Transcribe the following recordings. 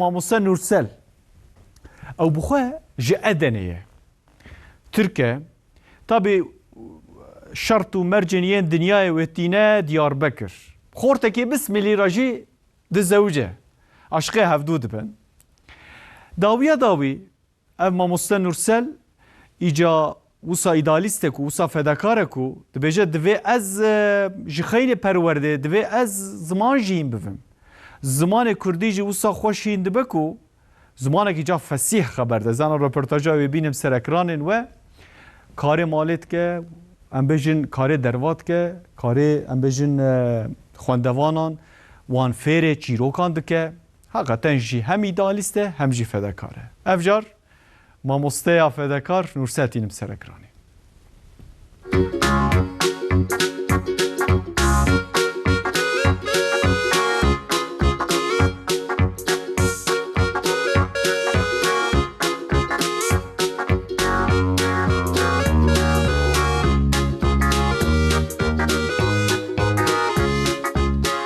ماموسا نورسل او بخوا جي ادنيه تركيا طبي شرط ومرجنيين دنياي وتينا ديار بكر خورتكي بس ملي راجي دزوجه عشقي هفدود بن داوي اما ماموسا نورسل ايجا وسا ایدالیستکو وسا فداکارکو دبیجه دوی از جخین پرورده دوی از زمان جیم بفهم زمان کردی جی وسا خوشین دبکو زمان که جا فسیح خبر ده زن رپورتاجا ببینم سر اکرانن و کار مالت که ام بجن کار دروات که کار ام بجن خواندوانان وان فیر چیروکان دکه حقیقتا جی هم ایدالیسته هم جی فداکاره افجار مامۆستەیە فێدەکار نورسەتینم سەر ئەکرانی.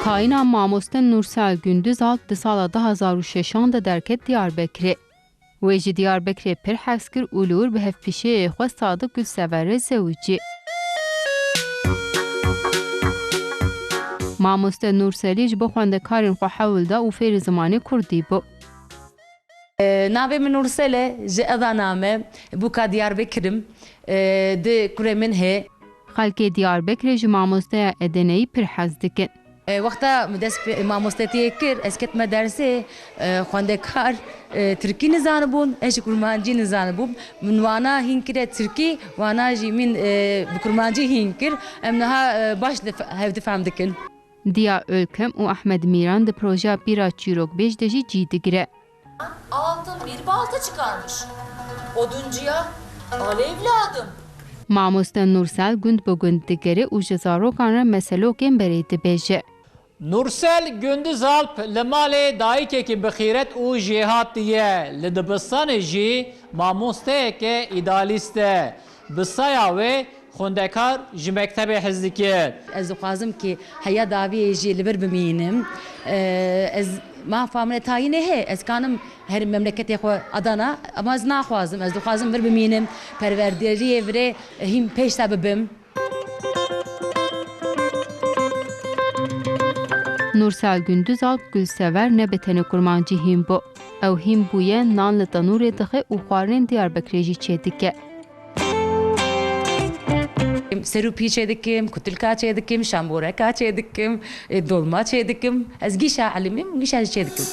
Tayina mamoste Nursel Gündüz alt di sala 2006 de derket Diyarbekirê. Wê ji Diyarbekirê pir hevs kir û li wir bi hevpêşeyê xwe Sadık Gülseverê zewicî. Mamoste Nurselî ji bo xwendekarên xwe hewl da û fêrî zimanê Kurdî bû. Navê min Nursel e, ji Edanam e, bûka Diyarbekir'im, di kurê min hê. Xelkê Diyarbekirê ji mamosteya Edeneyî pir hez dikin. Wexta dest mamostetiyê kir, ez ketime dersê, xwendekar Tirkî nizanibûn, ez ji kurmancî nizanibûm. Min wana hîn kire Tirkî, wana jî min bi kurmancî hîn kir, em niha baş hev difhem dikin. Diya Ölkem û Ahmed Mîran di projeya Bîra Çîrokbêj de jî cî digire. Altın bir balta çıkarmış. Oduncuya, al evladım. Mamoste Nursel gund bi gund digere û ji zarokan re meselokên berê dibêje. Nursel Gündüz Alp li malê dayîkekî bixîret û jêhat diye. Li dibistanê jî mamosteyeke îdalîst e. Bi saya wê xwendekar ji mektebê hez dike. Ez dixwazim ki heya daviyê jî li bir bimînim. Ez mafa min tayînê hê, ez kanim her memleketê xwe Adana, ama ez naxwazim, ez dixwazim vir bimînim, perwerderiyê virê hîn pêş te bibim. Nursel Gündüz Alp Gülsever ne bi tenê kurmancî hîn bû. Ew hîn bûye nan li tenûrê dixe û xwarinên Diyarbekirê jî çê dike. Serupî çê dikim, kutilka çê dikim, şamboreka çê dikim, dolma çê dikim. Ez gîşa elîmim, gîşa çê dikim.